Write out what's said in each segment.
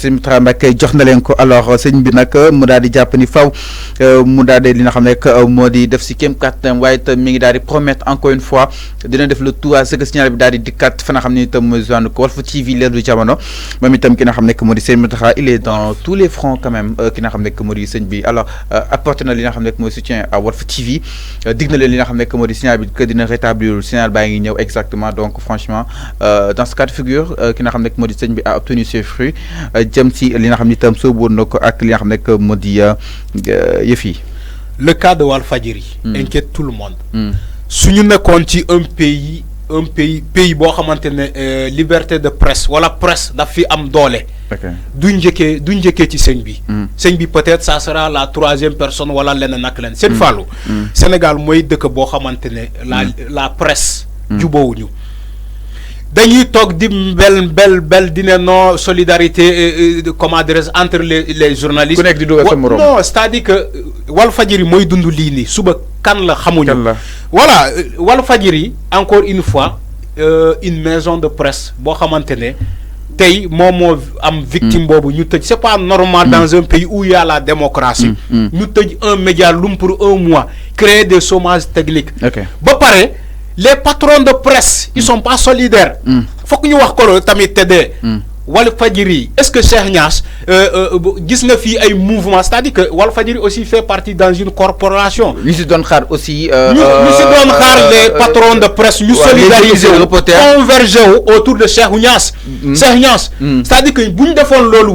sëñ Mountakha Mbacké jox na leen ko alors sëñ bi nag mu daal di jàpp ni faw mu daal di li nga xam ne rek moo di def si kéem kàttanam waaye itam mi ngi daal di promettre encore une fois dina def le tout à ce que signal bi daal di dikkat fa nga xam ne itam mooy zone ko Walf TV leer du jamono moom itam ki nga xam ne moo di sëñ Mountakha il est dans tous les fronts quand même ki nga xam ne moo di sëñ bi alors apporté na li nga xam ne mooy soutien à Walf TV dig na leen li nga xam ne moo di signal bi que dina rétablir signal baa ngi ñëw exactement donc franchement dans ce cas de figure ki nga xam ne moo di sëñ bi a obtenu ses fruits jëm ci li nga xam ne itam soobu woon na ko ak li nga xam ne moo di yëf yi. Le cas de Walfadjri inquiète tout le monde. Suñu nekkoon ci un pays boo xamante ne liberté de presse wala presse daf fi am doole. duñ njëkkee ci sëñ bi. sëñ bi peut-être ça sera la troisième personne wala leneen ak leneen. seen fàllu Sénégal mooy dëkk boo xamante ne la presse. jubóowuñu dañuy toog di bel di ne non solidarité comment dirais-je entre les journalistes. ku nekk di dugal sa morom non c'est-à-dire que Walfadjri mooy dund lii nii suba kan la xamuñu. voilà Walfadjri encore une fois une maison de presse boo xamante ne tey moom moo am victime boobu ñu tëj c'est pas normal dans un pays où il y a la démocratie. ñu tëj un média lum pour un mois créer des chômages techniques. ba pare. Les patrons de presse, ils sont pas solidaires. Faut que nous wax tamit tédé. Walfadjri, est-ce que Cheikh Niass gis nga fi ay mouvement, c'est-à-dire que Walfadjri aussi fait partie dans une corporation. Ñu ci doon xaar aussi ñu ci doon xaar les patrons de presse ñu solidariser converger autour de Cheikh Niass. Cheikh Niass, c'est-à-dire que buñ defoon lolu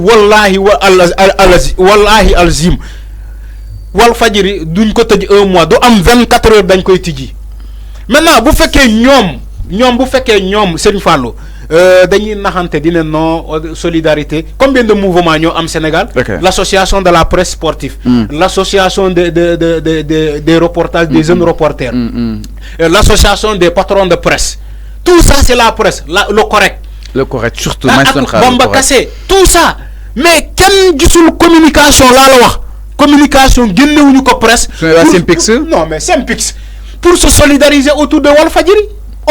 wallahi alzim Walfadjri duñ ko tëj un mois, do am 24 heures dañ koy tijji. Maintenant bu fekkee ñoom bu fekkee ñoom Serigne Fallou dañuy naxante dina non solidarité combien de mouvements ñoo am Sénégal. L'association de la presse sportive. L'association des reportages des jeunes reporters. L'association des patrons de presse. Tout ça c'est la presse le correct. Le correct surtout. Bamba Kassé tout ça mais kenn gisul communication laa la wax communication génnewuñu ko presse. Non mais Synpics pour se solidariser autour de Walfadjri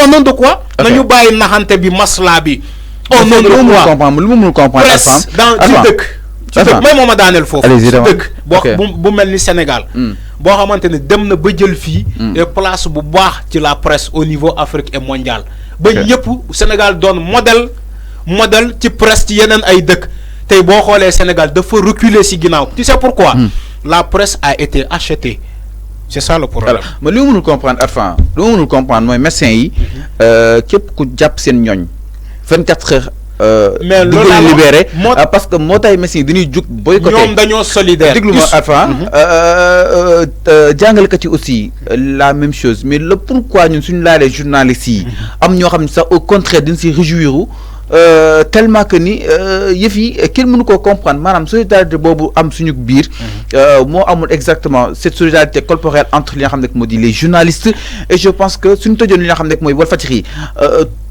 au nom de quoi. nañu bàyyi naxante bi masla bi. au nom de quoi lu mu comprendre presse dans ci dëkk may mooma daaneel foofu ci dëkk bu mel ni Sénégal boo xamante ne dem na ba jël fii place bu baax ci la presse au niveau Afrique et mondial ba ñëpp Sénégal doon modèle ci presse ci yeneen ay dëkk tey boo xoolee Sénégal dafa reculer si ginnaaw tu sais pourquoi la presse a été achetée. C'est ça le problème. Mais li mu mënul comprendre Arfan li mu mënul comprendre mooy médecin yi képp ku jàpp seen ñooñ 24 heures. mais loolu la libéré parce que moo tay médecin yi dañuy jug boycotté ñoom dañoo solidaire. déglu ma Arfan jàngalekat yi aussi la même chose mais le pourquoi ñun suñu laalee journalistes yi am ñoo xam ne sax au contraire dañ si réjouir tellement que ni yëf yi kenn mënu koo comprendre maanaam solidarité boobu am suñu biir moo amul exactement cette solidarité corporelle entre li nga xam ne moo di les journalistes et je pense que suñu tëjoon li nga xam ne mooy Walfadjri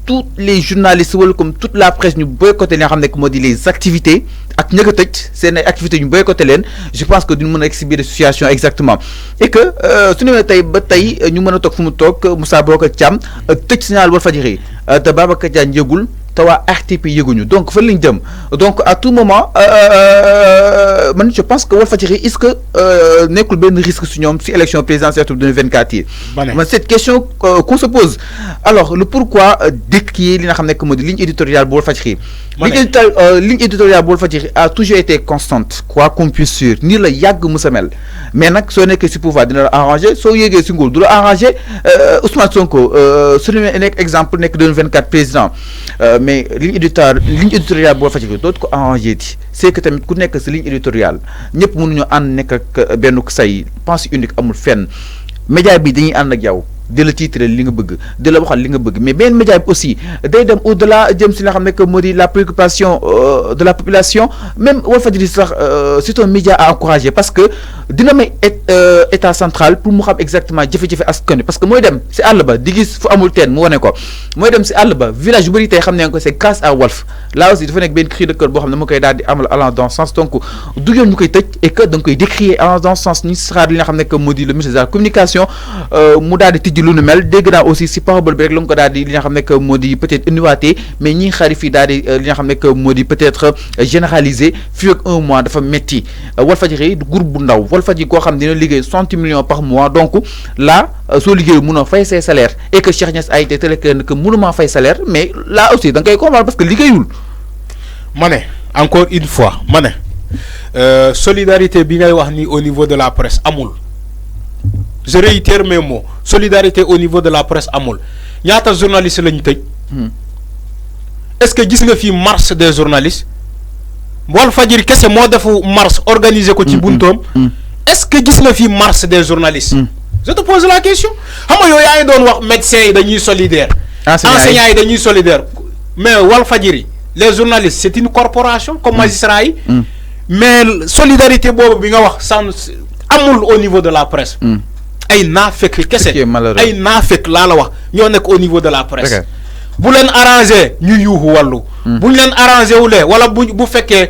tous les journalistes wala comme toute la presse ñu boycotté li nga xam ne moo di les activités ak ña ko tëj seen ay activités ñu boycotté leen je pense que duñu mën a exhiber situation exactement et que su ñu tey ba tey ñu mën a toog fu mu toog Moussa Bocar Thiam tëj signal Walfadjri te Babacar Diagne yëgul te waa RTP yëguñu donc fan lañ jëm donc à tout moment man je pense que Walfadjri est-ce que nekkul benn risque su ñoom si élection présidentielle 2024 yi. man cette question qu'on se pose alors le pourquoi décrier li nga xam ne moo di ligne éditoriale bu Walfadjri. ligne éditoriale bu Walfadjri a toujours été constante quoi qu'on puisse dire nii la yàgg musa mel mais nag soo nekkee si pouvoir dina la arranger soo yéegee si nguur du la arranger Ousmane Sonko su ñu nekk exemple nekk 2024 président. Mais ligne éditoriale boo Walfadjri dootu ko arrangé di c'est que tamit ku nekk si ligne éditoriale ñëpp mënuñu ànd nekk ak benn say pensée unique amul fenn média bi dañuy ànd ak yow de la titre li nga bëgg de la waxal li nga bëgg mais benn média bi aussi day dem au delà jëm si nga xam ne que moo di la préoccupation de la population même Walfadjri sax c'est un média à encourager parce que dina may état central pour mu xam exactement jafe-jafe askan wi parce que mooy dem si àll ba di gis fu amul teen mu wane ko mooy dem si àll ba village bu bëri tey xam ne ko c'est grâce à Walf là aussi dafa nekk benn cri de cœur boo xam ne mu koy daal di amal allant dans ce sens donc du yoon ñu koy tëj et que da nga koy décrier allant dans ce sens ni xaar li nga xam ne que moo di le ministre de la communication mu daal di di lu nu mel dégg naa aussi si parabole bi rek la mu ko daal di li nga xam ne que moo di peut-être indiwaatee mais ñi xarit fii daal di li nga xam ne que moo di peut-être généraliser fii ak 1 mois dafa métti Walfadjri groupe bu ndaw Walfadjri koo xam dina liggéey 60 millions par mois donc là soo liggéey mënoo fay say salaire et que Cheikh Niass a été très clair que mënuma fay salaire mais là aussi da ngay comprendre parce que liggéeyul. ma ne encore une fois ma ne solidarité bi ngay wax ni au niveau de la presse amul. Je réitère mes mots solidarité au niveau de la presse amul ñaata journalistes lañ tëj. est-ce que gis nga fi marche des journalistes Walfadjri kese moo defu marche organiser ko ci buntoom. est-ce que gis nga fi marche des journalistes. je te pose la question xam nga yow yaa ngi doon wax médecins yi dañuy solidaire. enseignants yi dañuy solidaire mais Walfadjri les journalistes c'est une corporation comme magistrat yi. mais solidarité boobu bi nga wax amul au niveau de la presse. ay naafek kese ay naafek laa la wax ñoo nekk au niveau de la presse. bu leen arrangé ñu yuuxu wàllu. bu ñu leen arrangé wulee wala bu fekkee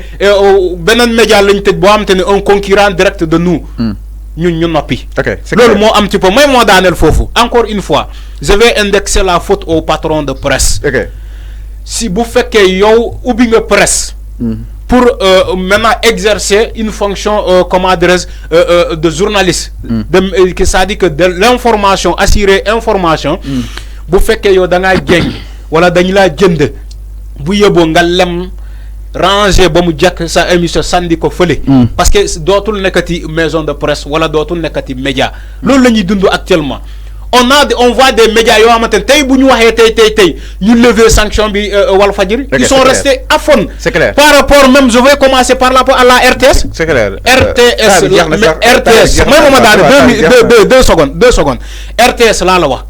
beneen média lañ tëj boo xam te ne un concurrent direct de nous. ñun ñu noppi. loolu moo am ci po may moo daaneel foofu encore une fois je vais indexer la faute au patron de presse. si bu fekkee yow ubbi nga presse. pour maintenant exercer une fonction comment dirais-je de journaliste. c'est-à-dire que de l'information assurer information. bu fekkee yow da ngaa jéng wala dañ laa jënd bu yóbboo nga lem ranger ba mu jàkk sa émission sànni ko fële. parce que dootul nekkati maison de presse wala dootul nekkati média. loolu la ñuy dund actuellement. on voit des médias yoo xamante ne tey bu ñu waxee tey ñu lever sanction bi Walfadjri. ils sont restés à fond. c'est clair par rapport même je vais commencer par rapport à la RTS. c'est clair RTS may ma daal 2 secondes RTS laa la wax.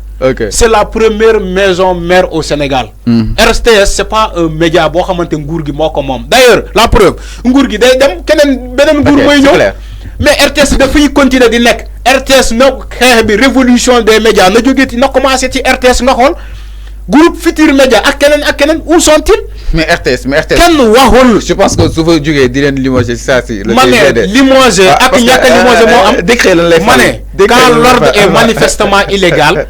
c'est la première maison mère au Sénégal. RTS c'est pas un média boo xamante nguur gi moo ko moom d'ailleurs la preuve nguur gi day dem beneen nguur mooy ñëw. mais RTS dafay continuer di nekk. RTS na xeex bi révolution des médias na jógee na commencé ci RTS nga xool groupe Futurs Médias ak keneen où sont-ils. mais RTS kenn waxul. je pense que su fa jógee di leen limoger ça si. ma ne limoger ak ñàkk a limoger moo am. décret lan lay ma ne quand l'ordre est manifestement illégal.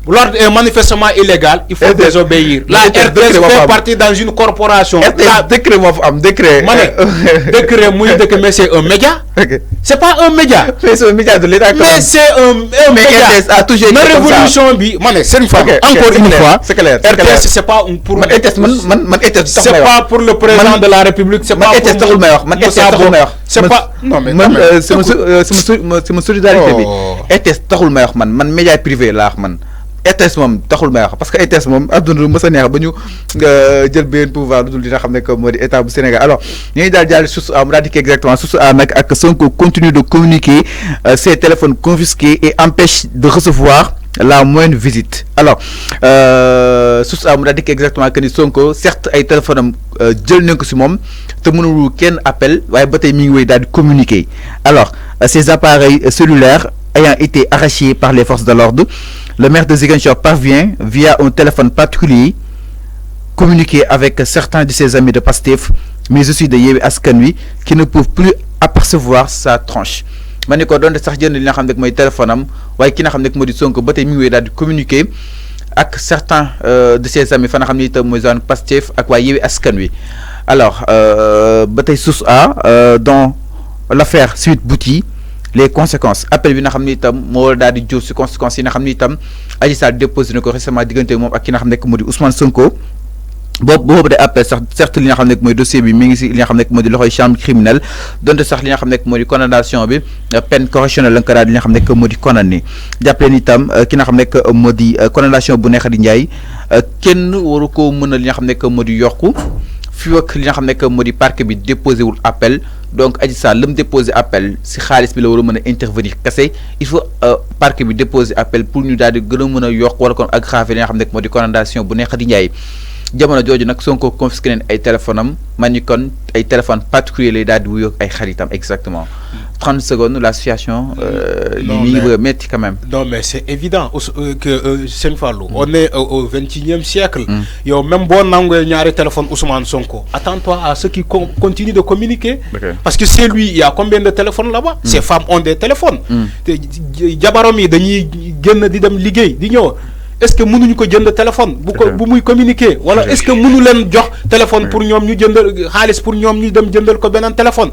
L'ordre est manifestement illégal, il faut désobéir. La RTS fait partie dans une corporation. Décret, décret. Décret, mais c'est un média. C'est pas un média. Mais c'est un média de l'État. Mais c'est un média. RTS a toujours été comme ça. Révolution, c'est une fois. Encore une fois. C'est clair. RTS, c'est pas pour. C'est pas pour le président de la République. C'est pas pour. C'est pas. Non, mais. C'est ma solidarité. RTS, man média privé là, man. RTS moom taxul may wax parce que RTS moom adduna mës a neex ba ñu jël benn pouvoir lu dul dina xam ne que moo di état bu Sénégal alors ñooñu daal jàll source A mu daal di kii exactement source A nag ak Sonko continue de communiquer ses téléphones confisqués et empêche de recevoir la moindre visite alors source A mu daal di kii exactement que ni Sonko certes ay téléphone am jël nañ ko si moom te mënul kenn appel waaye ba tey mi ngi wéy daal di communiquer alors ces appareils cellulaires ayant été arrachés par les forces de l'ordre. Le maire de Ziguinchor parvient, via un téléphone particulier, communiquer avec certains de ses amis de Pastef, mais aussi de Yewwi Askan Wi, qui ne peuvent plus apercevoir sa tronche. ma ne ko doon sax jënd li nga xam ne mooy téléphone am waaye ki nga xam ne moo di Sonko ba tey mi ngi wéy daal di communiquer ak certains de ses amis fa nga xam ne itam mooy zone Pastef ak waa Yewwi Askan Wi. alors ba tey source A dans l'affaire Sweet Beauty. Les conséquences appel bi nga xam ni itam moo daal di jur si conséquences yi nga xam ni itam Adji Sarr déposé na ko récemment diggante moom ak ki nga xam ne moo di Ousmane Sonko boobu day appel sax certes li nga xam ne mooy dossier bi mi ngi si li nga xam ne moo di loxoy chambre criminelle donte sax li nga xam ne moo di condamnation bi peine correctionnelle la nga ko daal di li nga xam ne moo di condamné jàppale ni itam ki nga xam ne moo di condamnation bu Ndeye Khady Ndiaye kenn waru ko mën a li nga xam ne moo di yokku fii ak li nga xam ne moo di parquet bi déposé wul appel. Donc Adji Sarr la mu déposé appel si xaalis bi la war a mën a intervenir kese il faut parquet bi déposé appel pour ñu daal di gën a mën a yokk wala kon aggraver li nga xam ne moo di condamnation bu Ndeye Khady Ndiaye jamono jooju nag Sonko confisqué neen ay téléphone am man ni kon ay téléphone particulier lay daal di wuyoo ay xaritam exactement 30 secondes la situation métti quand même. Non mais c'est évident que Seigne Fallou on est au 21e siècle. Yow même bon nangé ñaari téléphone Ousmane Sonko attends-toi à ceux qui continuent de communiquer. Parce que c'est lui, il y a combien de téléphones là-bas? Ces femmes ont des téléphones. Jabaram yi dañuy génn di dem liggéey di ñëw. Est-ce que mënuñu ko jënd téléphone bu muy communiquer wala est-ce que mënu leen jox téléphone pour ñom ñu jënd xaalis pour ñom ñu dem jëndal ko benen téléphone.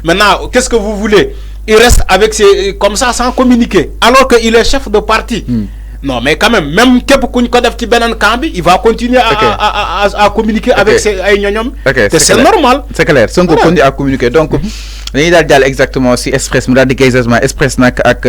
Maintenant qu'est-ce que vous voulez? Il reste avec ces comme ça sans communiquer alors que il est chef de parti. Non mais quand même képp kuñ ko def ci benen camp bi il va continuer à communiquer avec ses ay ñoñom. C'est normal. C'est clair. Sonko continue à communiquer donc dañuy dal exactement si Express mu dal di exactement Express nak ak